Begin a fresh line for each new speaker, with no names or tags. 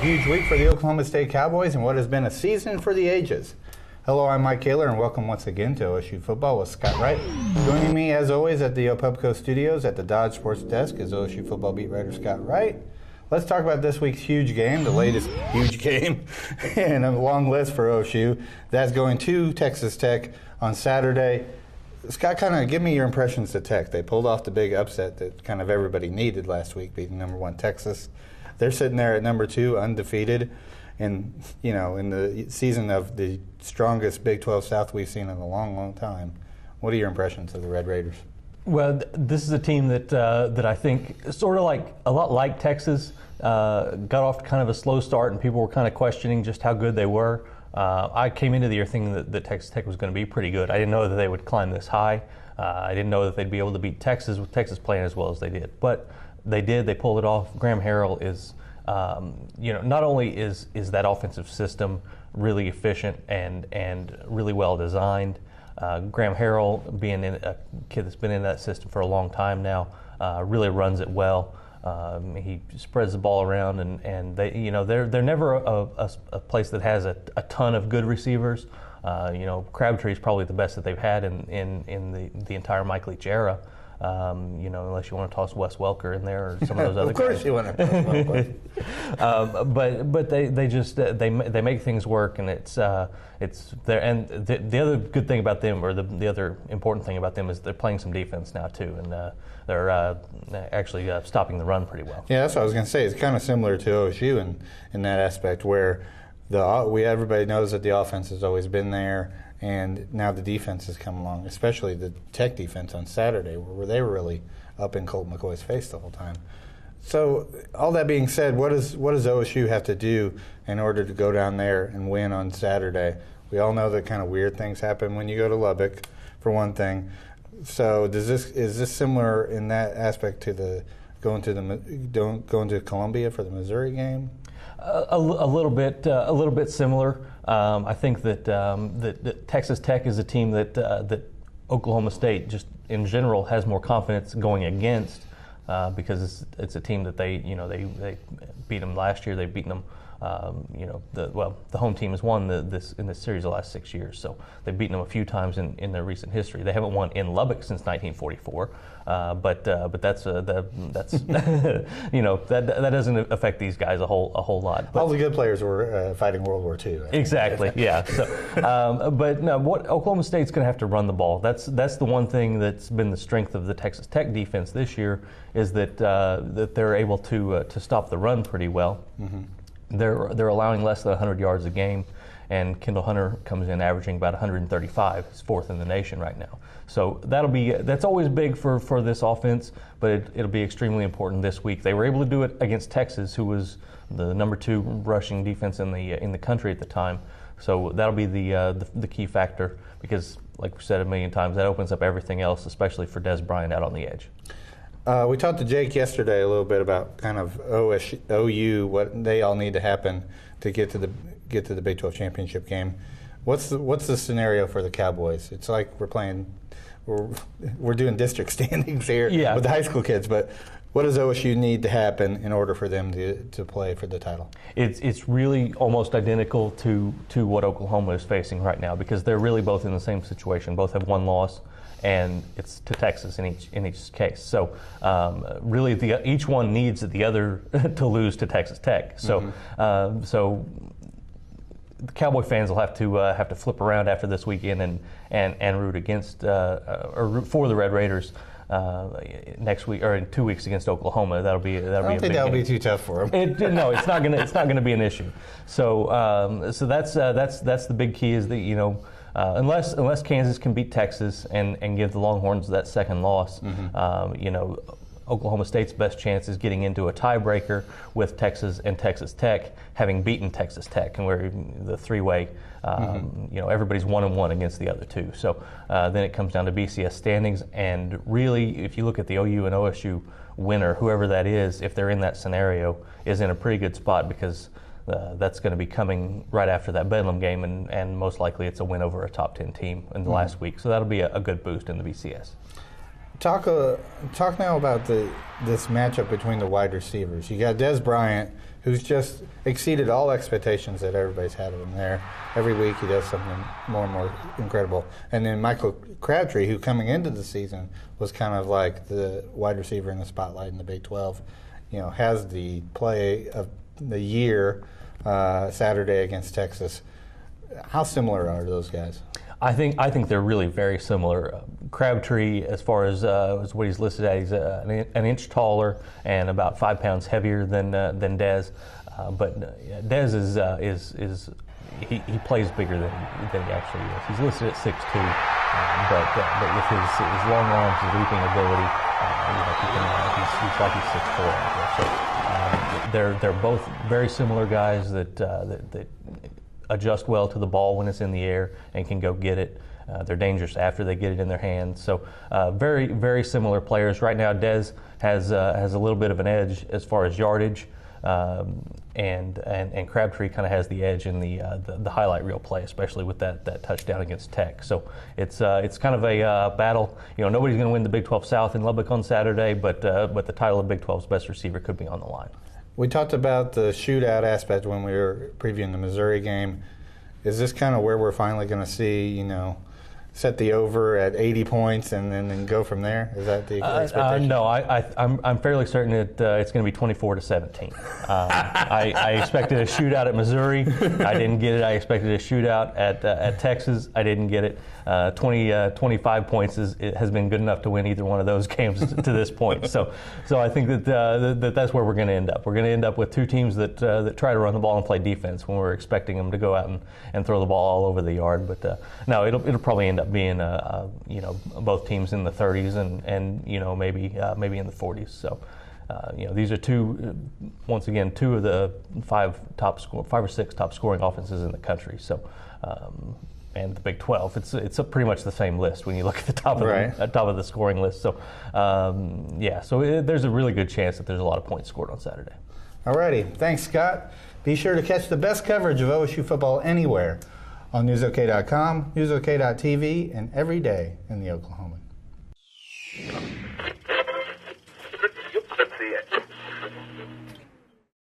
huge week for the Oklahoma State Cowboys and what has been a season for the ages. Hello, I'm Mike Kaler, and welcome once again to OSU Football with Scott Wright. Joining me, as always, at the Opubco Studios at the Dodge Sports Desk is OSU Football beat writer Scott Wright. Let's talk about this week's huge game, the latest huge game, and a long list for OSU. That's going to Texas Tech on Saturday. Scott, kind of give me your impressions of Tech. They pulled off the big upset that kind of everybody needed last week, beating number 1 Texas. They're sitting there at number 2, undefeated, and in the season of the strongest Big 12 South we've seen in a long, long time. What are your impressions of the Red Raiders?
Well, this is a team that I think sort of like a lot like Texas got off to kind of a slow start, and people were kind of questioning just how good they were. I came into the year thinking that Texas Tech was going to be pretty good. I didn't know that they would climb this high. I didn't know that they'd be able to beat Texas with Texas playing as well as they did. But they did. They pulled it off. Graham Harrell is, not only is that offensive system really efficient and really well designed. Graham Harrell, being a kid that's been in that system for a long time now, really runs it well. He spreads the ball around, and they, they're never a place that has a ton of good receivers. Crabtree is probably the best that they've had in the entire Mike Leach era. Unless you want to toss Wes Welker in there or some of those other guys.
Of course you want to toss Welker.
But they just they make things work, and it's there. And the other good thing about them, or the other important thing about them, is they're playing some defense now too, and they're actually stopping the run pretty well.
Yeah, that's what I was going to say. It's kind of similar to OSU in that aspect, where everybody knows that the offense has always been there. And now the defense has come along, especially the Tech defense on Saturday, where they were really up in Colt McCoy's face the whole time. So, all that being said, what does OSU have to do in order to go down there and win on Saturday? We all know that kind of weird things happen when you go to Lubbock, for one thing. So, is this similar in that aspect to going to Columbia for the Missouri game?
A little bit similar. I think that Texas Tech is a team that Oklahoma State just in general has more confidence going against because it's a team that they beat them last year. They've beaten them. The home team has won in this series the last 6 years, so they've beaten them a few times in their recent history. They haven't won in Lubbock since 1944, but that's that doesn't affect these guys a whole lot. But
all the good players were fighting World War II.
Exactly, yeah. So, but no, what Oklahoma State's going to have to run the ball. That's the one thing that's been the strength of the Texas Tech defense this year is that they're able to stop the run pretty well. Mm-hmm. They're allowing less than 100 yards a game, and Kendall Hunter comes in averaging about 135. He's 4th in the nation right now. So that's always big for this offense, but it'll be extremely important this week. They were able to do it against Texas, who was the number 2 rushing defense in the country at the time. So that'll be the key factor because, like we said a million times, that opens up everything else, especially for Des Bryant out on the edge.
We talked to Jake yesterday a little bit about kind of OU, what they all need to happen to get to the Big 12 championship game. What's the scenario for the Cowboys? It's like we're doing district standings here with the high school kids, but what does OSU need to happen in order for them to play for the title? It's
really almost identical to what Oklahoma is facing right now because they're really both in the same situation. Both have one loss, and it's to Texas in each case. So really, each one needs the other to lose to Texas Tech. So so the Cowboy fans will have to flip around after this weekend and root against or root for the Red Raiders next week or in 2 weeks against Oklahoma. That'll be
I don't think that'll be too tough for them.
No, it's not gonna be an issue. So so that's the big key is that unless Kansas can beat Texas and give the Longhorns that second loss, Oklahoma State's best chance is getting into a tiebreaker with Texas and Texas Tech, having beaten Texas Tech, and where the three-way, everybody's 1-1 against the other two. So then it comes down to BCS standings, and really, if you look at the OU and OSU winner, whoever that is, if they're in that scenario, is in a pretty good spot because that's going to be coming right after that Bedlam game, and most likely it's a win over a top 10 team in the last week. So that'll be a good boost in the BCS.
Talk now about this matchup between the wide receivers. You got Des Bryant, who's just exceeded all expectations that everybody's had of him there. Every week he does something more and more incredible. And then Michael Crabtree, who coming into the season was kind of like the wide receiver in the spotlight in the Big 12, has the play of the year Saturday against Texas. How similar are those guys?
I think they're really very similar. Crabtree, as far as what he's listed at, he's an inch taller and about 5 pounds heavier than Dez. But Dez is he plays bigger than he actually is. He's listed at 6'2", but with his long arms, his leaping ability, he's like he's 6'4". So they're both very similar guys that adjust well to the ball when it's in the air and can go get it. They're dangerous after they get it in their hands. So very, very similar players. Right now, Dez has a little bit of an edge as far as yardage, and Crabtree kind of has the edge in the highlight reel play, especially with that touchdown against Tech. So it's kind of a battle. Nobody's going to win the Big 12 South in Lubbock on Saturday, but the title of Big 12's best receiver could be on the line.
We talked about the shootout aspect when we were previewing the Missouri game. Is this kind of where we're finally going to see, set the over at 80 points and then go from there? Is that the expectation?
No, I'm fairly certain that it's going to be 24-17. I expected a shootout at Missouri. I didn't get it. I expected a shootout at Texas. I didn't get it. 25 points has been good enough to win either one of those games to this point. So I think that's where we're going to end up. We're going to end up with two teams that try to run the ball and play defense when we're expecting them to go out and throw the ball all over the yard. But no, it'll probably end up being both teams in the 30s and maybe in the 40s. So these are two of the five or six top scoring offenses in the country. So. And the Big 12, it's pretty much the same list when you look at the top of the scoring list. So, there's a really good chance that there's a lot of points scored on Saturday.
Alrighty, thanks, Scott. Be sure to catch the best coverage of OSU football anywhere on newsok.com, newsok.tv, and every day in the Oklahoman.